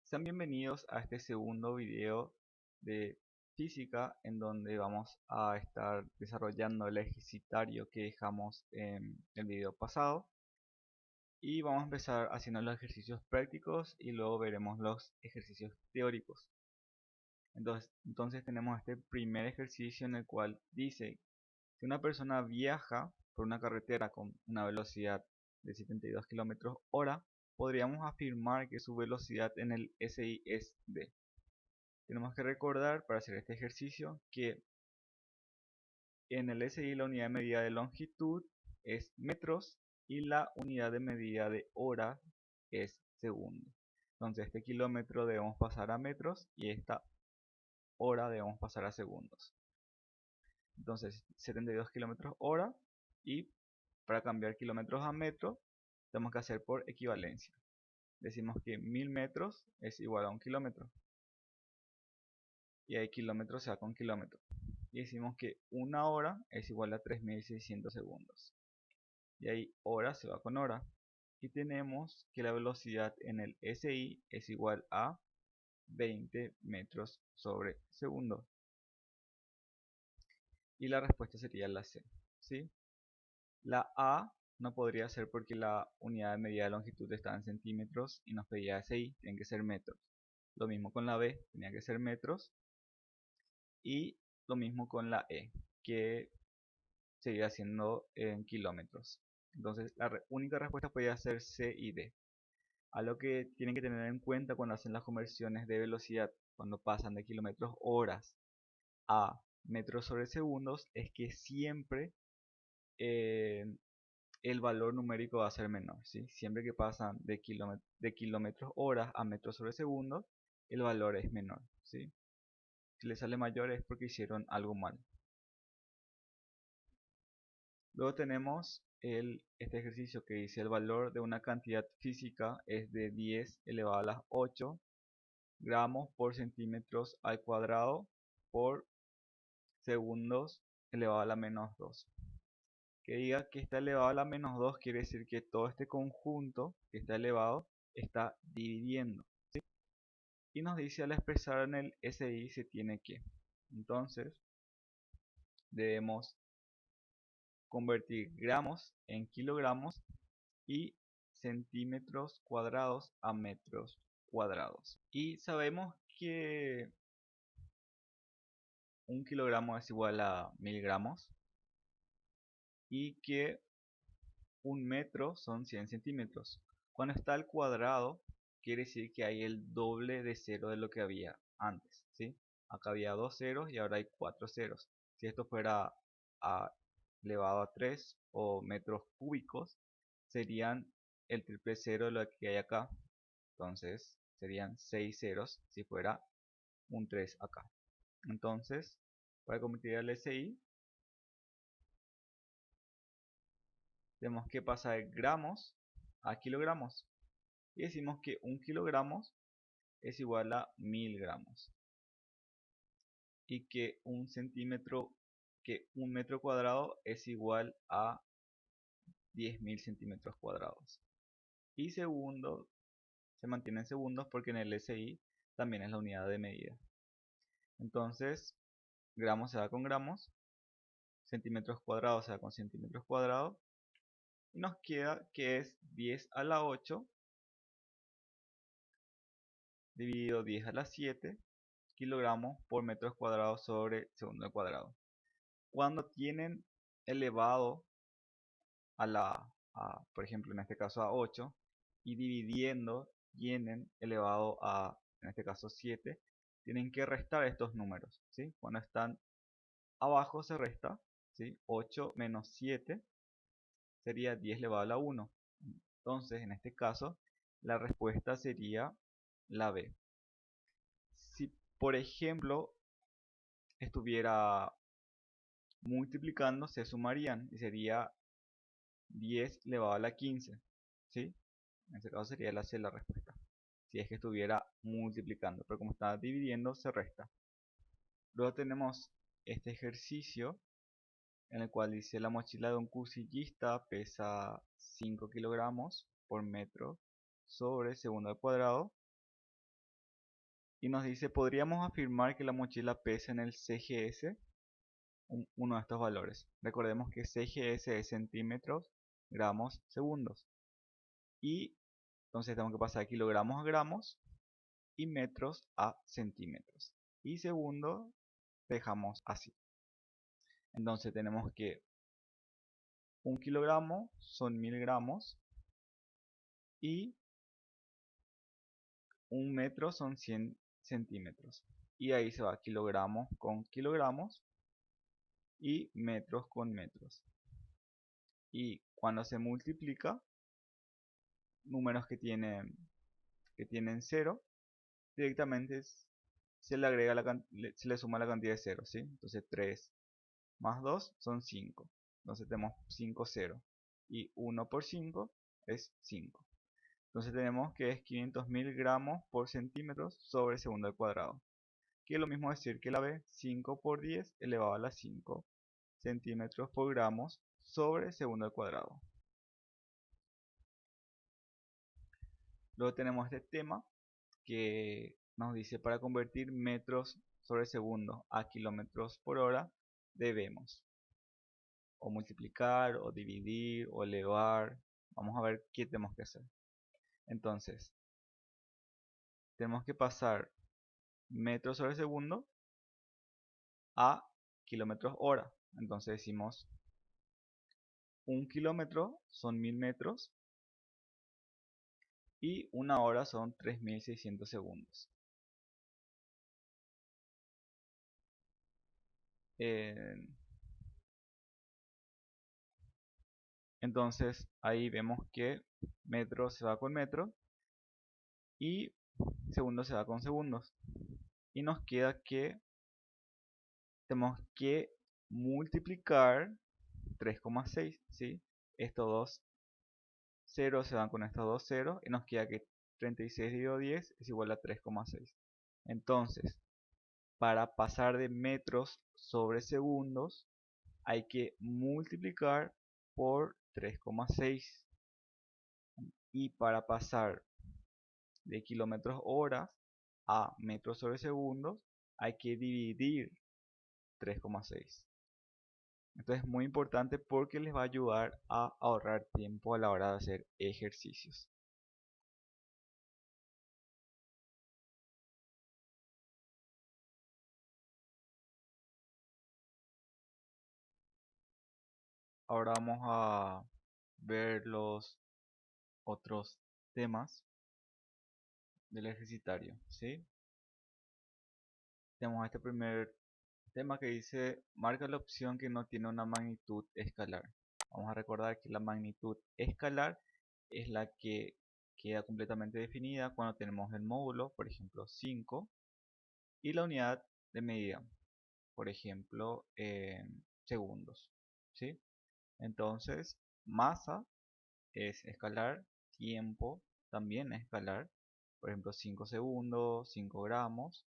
Sean bienvenidos a este segundo video de física en donde vamos a estar desarrollando el ejercitario que dejamos en el video pasado y vamos a empezar haciendo los ejercicios prácticos y luego veremos los ejercicios teóricos. Entonces tenemos este primer ejercicio en el cual dice: si una persona viaja por una carretera con una velocidad de 72 km/h, podríamos afirmar que su velocidad en el SI es d. Tenemos que recordar para hacer este ejercicio que en el SI la unidad de medida de longitud es metros y la unidad de medida de hora es segundo. Entonces este kilómetro debemos pasar a metros y esta hora debemos pasar a segundos. Entonces 72 km/h, y para cambiar kilómetros a metros tenemos que hacer por equivalencia. Decimos que 1000 metros es igual a 1 kilómetro y ahí kilómetro se va con kilómetro. Y decimos que una hora es igual a 3600 segundos y ahí hora se va con hora. Y tenemos que la velocidad en el SI es igual a 20 metros sobre segundo. Y la respuesta sería la C, ¿sí? La A no podría ser porque la unidad de medida de longitud está en centímetros y nos pedía SI, tienen que ser metros. Lo mismo con la B, tenía que ser metros. Y lo mismo con la E, que seguirá siendo en kilómetros. Entonces la única respuesta podría ser C y D. A lo que tienen que tener en cuenta cuando hacen las conversiones de velocidad, cuando pasan de kilómetros horas a metros sobre segundos, es que siempre el valor numérico va a ser menor, ¿sí? Siempre que pasan de kilómetros horas a metros sobre segundos, el valor es menor, ¿sí? Si le sale mayor es porque hicieron algo mal. Luego tenemos este ejercicio que dice: el valor de una cantidad física es de 10 elevado a las 8 gramos por centímetros al cuadrado por segundos elevado a la menos 2. Que diga que está elevado a la menos 2 quiere decir que todo este conjunto que está elevado está dividiendo, ¿sí? Y nos dice: al expresar en el SI se tiene que. Entonces debemos convertir gramos en kilogramos y centímetros cuadrados a metros cuadrados. Y sabemos que un kilogramo es igual a 1000 gramos y que un metro son 100 centímetros. Cuando está al cuadrado quiere decir que hay el doble de cero de lo que había antes, ¿sí? Acá había 2 ceros y ahora hay 4 ceros. Si esto fuera elevado a 3 o metros cúbicos, serían el triple cero de lo que hay acá. Entonces serían 6 ceros si fuera un 3 acá. Entonces, para convertir al SI, tenemos que pasar de gramos a kilogramos. Y decimos que un kilogramo es igual a 1000 gramos. Y que un metro cuadrado es igual a 10.000 centímetros cuadrados. Y segundo se mantiene en segundos porque en el SI también es la unidad de medida. Entonces, gramos se va con gramos, centímetros cuadrados se va con centímetros cuadrados, y nos queda que es 10 a la 8 dividido 10 a la 7 kilogramos por metros cuadrados sobre segundo al cuadrado. Cuando tienen elevado por ejemplo en este caso a 8, y dividiendo tienen elevado a, en este caso 7, tienen que restar estos números, ¿sí? Cuando están abajo se resta, ¿sí? 8 menos 7 sería 10 elevado a la 1. Entonces en este caso la respuesta sería la B. Si por ejemplo estuviera multiplicando, se sumarían y sería 10 elevado a la 15, ¿sí? En este caso sería la C la respuesta, si es que estuviera multiplicando, pero como está dividiendo se resta. Luego tenemos este ejercicio en el cual dice: la mochila de un cursillista pesa 5 kilogramos por metro sobre segundo al cuadrado Y nos dice, podríamos afirmar que la mochila pesa en el CGS uno de estos valores. Recordemos que CGS es centímetros, gramos, segundos. Y entonces tenemos que pasar kilogramos a gramos y metros a centímetros. Y segundo dejamos así. Entonces tenemos que 1 kilogramo son 1000 gramos y 1 metro son 100 centímetros. Y ahí se va kilogramos con kilogramos y metros con metros. Y cuando se multiplica, números que tienen 0, directamente se le agrega se le suma la cantidad de 0, ¿sí? Entonces 3 más 2 son 5. Entonces tenemos 5 0. Y 1 por 5 es 5. Entonces tenemos que es 500.000 gramos por centímetros sobre segundo al cuadrado. Que es lo mismo decir que la B, 5 por 10 elevado a la 5 centímetros por gramos sobre segundo al cuadrado. Luego tenemos este tema que nos dice para convertir metros sobre segundo a kilómetros por hora debemos o multiplicar o dividir o elevar. Vamos a ver qué tenemos que hacer. Entonces tenemos que pasar metros sobre segundo a kilómetros hora. Entonces decimos 1 kilómetro son 1000 metros y 1 hora son 3600 segundos. Entonces ahí vemos que metro se va con metro y segundo se va con segundos. Y nos queda que tenemos que multiplicar 3,6, ¿sí? Estos dos ceros se van con estos dos ceros y nos queda que 36 dividido 10 es igual a 3,6. Entonces, para pasar de metros sobre segundos, hay que multiplicar por 3,6. Y para pasar de kilómetros horas a metros sobre segundos, hay que dividir 3,6. Esto es muy importante porque les va a ayudar a ahorrar tiempo a la hora de hacer ejercicios. Ahora vamos a ver los otros temas del ejercitario, ¿sí? Tenemos este primer tema que dice, marca la opción que no tiene una magnitud escalar. Vamos a recordar que la magnitud escalar es la que queda completamente definida cuando tenemos el módulo, por ejemplo 5, y la unidad de medida, por ejemplo segundos, ¿sí? Entonces, masa es escalar, tiempo también es escalar, por ejemplo 5 segundos, 5 gramos.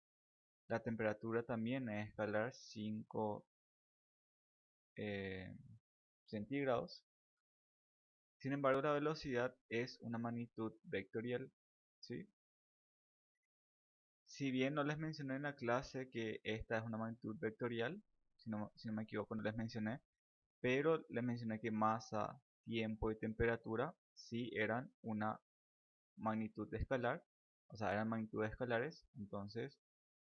La temperatura también es escalar, 5 centígrados. Sin embargo, la velocidad es una magnitud vectorial, ¿sí? Si bien no les mencioné en la clase que esta es una magnitud vectorial, si no me equivoco no les mencioné, pero les mencioné que masa, tiempo y temperatura sí eran una magnitud escalar, o sea, eran magnitudes escalares. Entonces,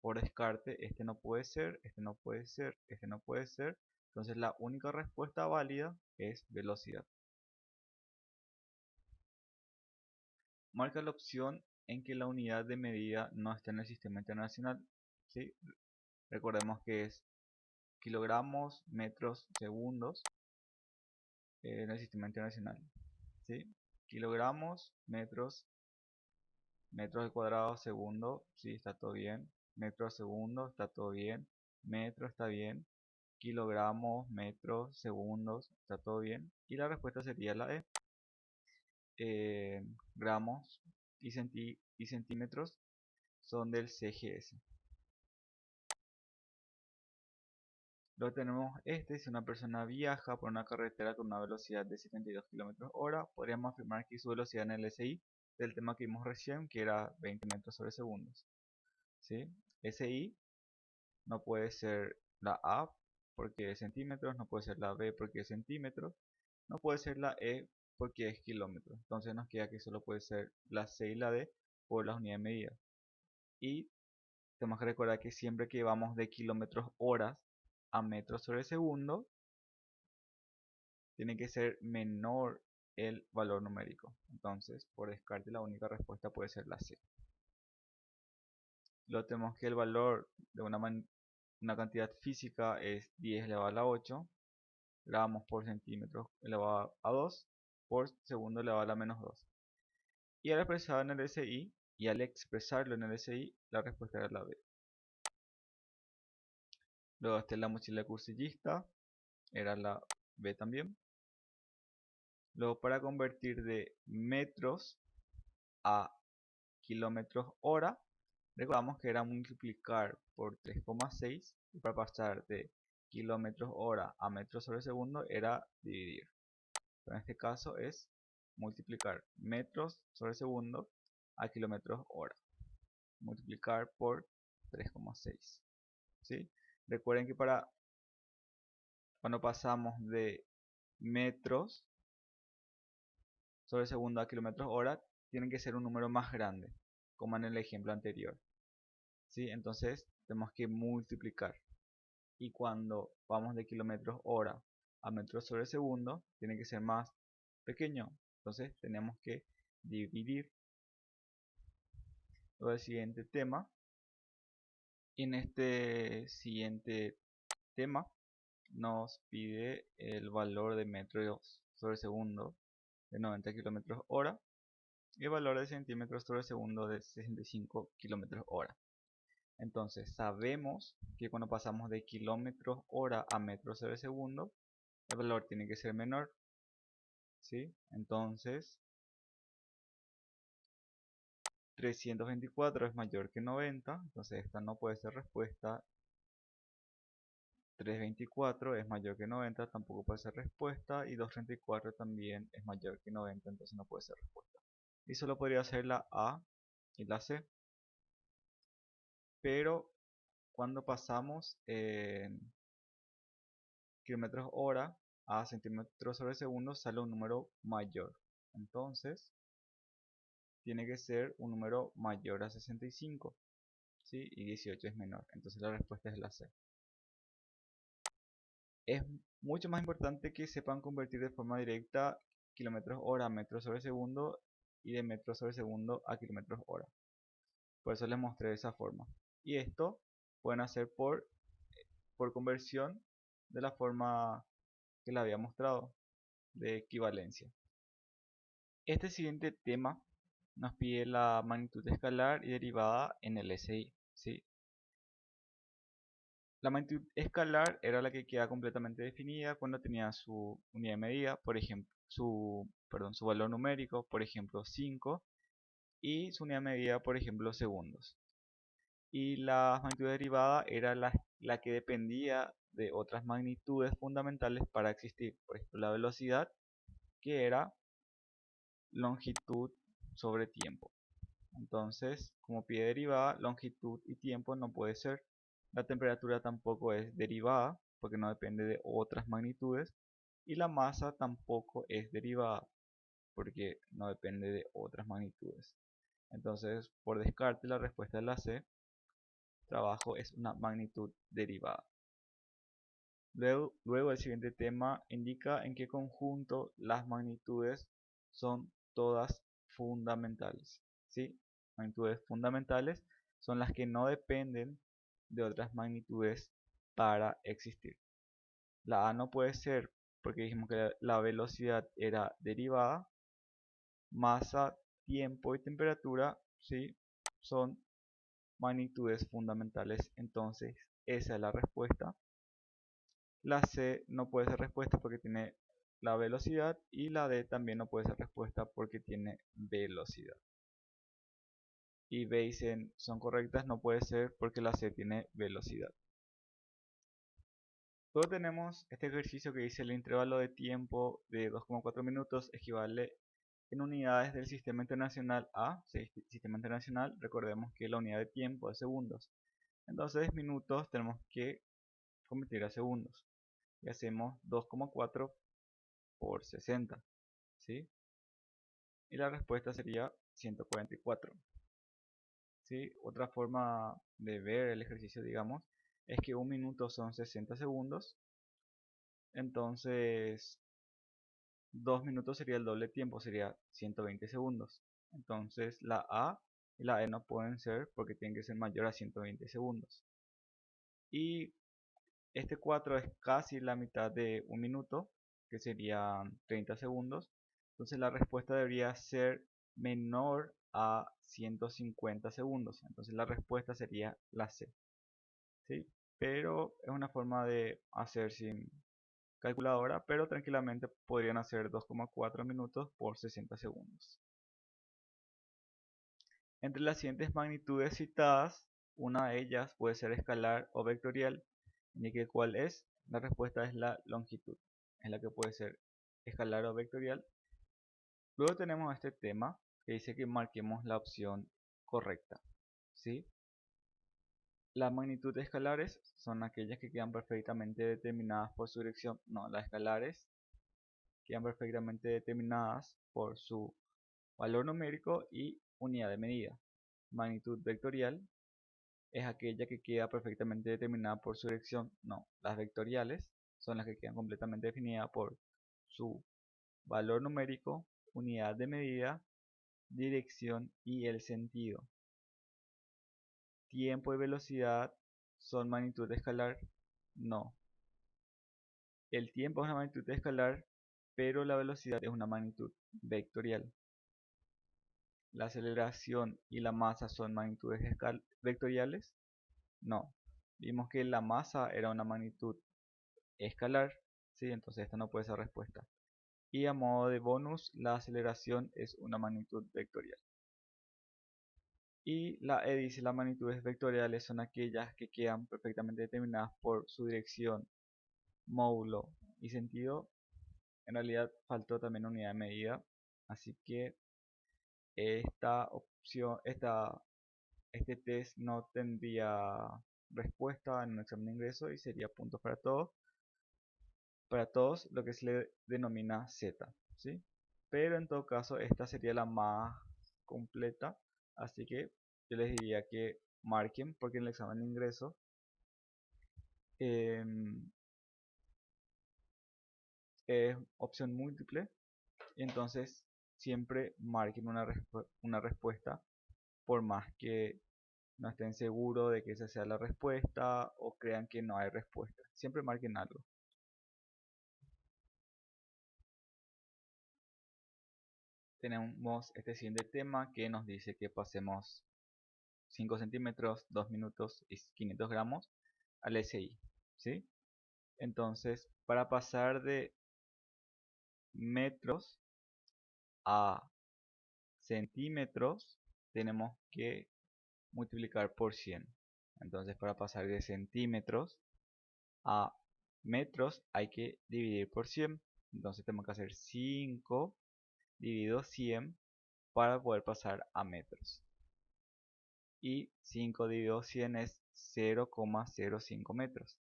por descarte, este no puede ser, este no puede ser, este no puede ser. Entonces, la única respuesta válida es velocidad. Marca la opción en que la unidad de medida no está en el sistema internacional, ¿sí? Recordemos que es kilogramos, metros, segundos en el sistema internacional, ¿sí? Kilogramos, metros, metros al cuadrado, segundo, sí, está todo bien. Metro a segundo, está todo bien. Metro está bien. Kilogramos, metros, segundos, está todo bien. Y la respuesta sería la E. Gramos y centímetros son del CGS. Luego tenemos si una persona viaja por una carretera con una velocidad de 72 km/h, podríamos afirmar que su velocidad en el SI del tema que vimos recién, que era 20 metros sobre segundos. ¿sí? SI no puede ser la A porque es centímetros, no puede ser la B porque es centímetros, no puede ser la E porque es kilómetros. Entonces nos queda que solo puede ser la C y la D por las unidades de medida. Y tenemos que recordar que siempre que vamos de kilómetros horas a metros sobre segundo, tiene que ser menor el valor numérico. Entonces, por descarte, la única respuesta puede ser la C. Luego tenemos que el valor de una cantidad física es 10 elevado a la 8 gramos por centímetro elevado a 2 por segundo elevado a la menos 2. Y al expresarlo en el SI, la respuesta era la B. Luego esta es la mochila cursillista, era la B también. Luego para convertir de metros a kilómetros hora, recordamos que era multiplicar por 3,6 y para pasar de kilómetros hora a metros sobre segundo era dividir. Pero en este caso es multiplicar metros sobre segundo a kilómetros hora. Multiplicar por 3,6. ¿Sí? Recuerden que cuando pasamos de metros sobre segundo a kilómetros hora, tienen que ser un número más grande, como en el ejemplo anterior. ¿Sí? Entonces tenemos que multiplicar. Y cuando vamos de kilómetros hora a metros sobre segundo, tiene que ser más pequeño. Entonces tenemos que dividir. Luego el siguiente tema. Y en este siguiente tema nos pide el valor de metros sobre segundo de 90 kilómetros hora y el valor de centímetros sobre segundo de 65 kilómetros hora. Entonces sabemos que cuando pasamos de kilómetros hora a metros sobre segundo, el valor tiene que ser menor, ¿sí? Entonces 324 es mayor que 90, entonces esta no puede ser respuesta. 324 es mayor que 90, tampoco puede ser respuesta. Y 234 también es mayor que 90, entonces no puede ser respuesta. Y solo podría ser la A y la C. Pero cuando pasamos en kilómetros hora a centímetros sobre segundo sale un número mayor. Entonces tiene que ser un número mayor a 65, ¿sí? Y 18 es menor. Entonces la respuesta es la C. Es mucho más importante que sepan convertir de forma directa kilómetros hora a metros sobre segundo y de metros sobre segundo a kilómetros hora. Por eso les mostré de esa forma. Y esto pueden hacer por conversión de la forma que les había mostrado, de equivalencia. Este siguiente tema nos pide la magnitud escalar y derivada en el SI, ¿sí? La magnitud escalar era la que queda completamente definida cuando tenía su unidad de medida, por ejemplo, su valor numérico, por ejemplo 5, y su unidad de medida, por ejemplo segundos. Y la magnitud derivada era la que dependía de otras magnitudes fundamentales para existir, por ejemplo la velocidad, que era longitud sobre tiempo. Entonces, como pide derivada, longitud y tiempo no puede ser. La temperatura tampoco es derivada, porque no depende de otras magnitudes. Y la masa tampoco es derivada, porque no depende de otras magnitudes. Entonces, por descarte, la respuesta de la C, trabajo, es una magnitud derivada. Luego el siguiente tema indica en qué conjunto las magnitudes son todas fundamentales. ¿Sí? Magnitudes fundamentales son las que no dependen de otras magnitudes para existir. La A no puede ser porque dijimos que la velocidad era derivada. Masa, tiempo y temperatura, ¿sí? Son magnitudes fundamentales. Entonces esa es la respuesta. La C no puede ser respuesta porque tiene la velocidad y la D también no puede ser respuesta porque tiene velocidad. Y B y C son correctas, no puede ser porque la C tiene velocidad. Luego tenemos este ejercicio que dice el intervalo de tiempo de 2,4 minutos equivale en unidades del sistema internacional A. Sistema internacional, recordemos que la unidad de tiempo es segundos. Entonces minutos tenemos que convertir a segundos. Y hacemos 2,4 por 60. ¿Sí? Y la respuesta sería 144. ¿Sí? Otra forma de ver el ejercicio, digamos, es que un minuto son 60 segundos. Entonces 2 minutos sería el doble tiempo, sería 120 segundos. Entonces la A y la E no pueden ser porque tienen que ser mayor a 120 segundos. Y este 4 es casi la mitad de un minuto, que serían 30 segundos. Entonces la respuesta debería ser menor a 150 segundos. Entonces la respuesta sería la C. ¿Sí? Pero es una forma de hacer sin calculadora, pero tranquilamente podrían hacer 2,4 minutos por 60 segundos. Entre las siguientes magnitudes citadas, una de ellas puede ser escalar o vectorial. Indique cuál es. La respuesta es la longitud. Es la que puede ser escalar o vectorial. Luego tenemos este tema que dice que marquemos la opción correcta. ¿Sí? Las magnitudes escalares son aquellas que quedan perfectamente determinadas por su dirección. No, las escalares quedan perfectamente determinadas por su valor numérico y unidad de medida. Magnitud vectorial es aquella que queda perfectamente determinada por su dirección. No, las vectoriales son las que quedan completamente definidas por su valor numérico, unidad de medida, dirección y el sentido. Tiempo y velocidad son magnitud escalar. No. El tiempo es una magnitud escalar, pero la velocidad es una magnitud vectorial. La aceleración y la masa son magnitudes vectoriales. No. Vimos que la masa era una magnitud escalar, ¿sí? Entonces esta no puede ser respuesta. Y a modo de bonus, la aceleración es una magnitud vectorial. Y la E dice las magnitudes vectoriales son aquellas que quedan perfectamente determinadas por su dirección, módulo y sentido. En realidad faltó también unidad de medida, así que esta opción, este test no tendría respuesta en un examen de ingreso y sería puntos para todos lo que se le denomina Z, ¿sí? Pero en todo caso esta sería la más completa, así que yo les diría que marquen porque en el examen de ingreso es opción múltiple y entonces siempre marquen una respuesta por más que no estén seguros de que esa sea la respuesta o crean que no hay respuesta. Siempre marquen algo. Tenemos este siguiente tema que nos dice que pasemos 5 centímetros, 2 minutos y 500 gramos al SI. ¿Sí? Entonces, para pasar de metros a centímetros, tenemos que multiplicar por 100. Entonces, para pasar de centímetros a metros, hay que dividir por 100. Entonces, tenemos que hacer 5 dividido 100 para poder pasar a metros. Y 5 dividido 100 es 0,05 metros.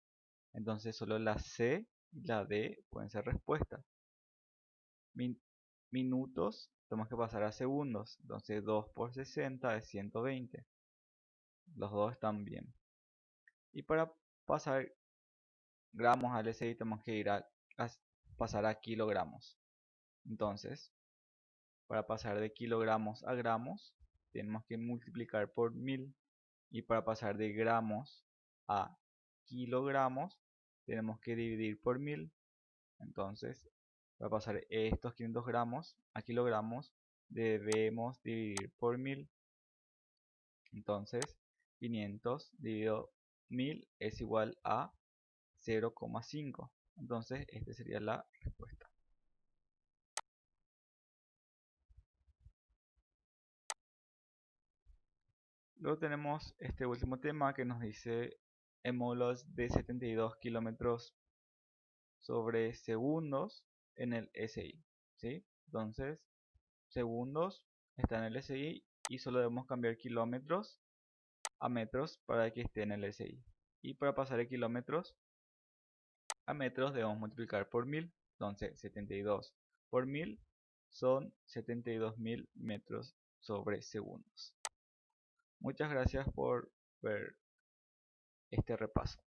Entonces solo la C y la D pueden ser respuestas. Minutos tenemos que pasar a segundos. Entonces 2 por 60 es 120. Los dos están bien. Y para pasar gramos al SI tenemos que ir a pasar a kilogramos. Entonces, para pasar de kilogramos a gramos, tenemos que multiplicar por 1000. Y para pasar de gramos a kilogramos, tenemos que dividir por 1000. Entonces, para pasar estos 500 gramos a kilogramos, debemos dividir por 1000. Entonces, 500 dividido 1000 es igual a 0,5. Entonces, esta sería la respuesta. Luego tenemos este último tema que nos dice en módulos de 72 kilómetros sobre segundos en el SI. ¿Sí? Entonces, segundos está en el SI y solo debemos cambiar kilómetros a metros para que esté en el SI. Y para pasar de kilómetros a metros debemos multiplicar por 1000. Entonces 72 por 1000 son 72.000 metros sobre segundos. Muchas gracias por ver este repaso.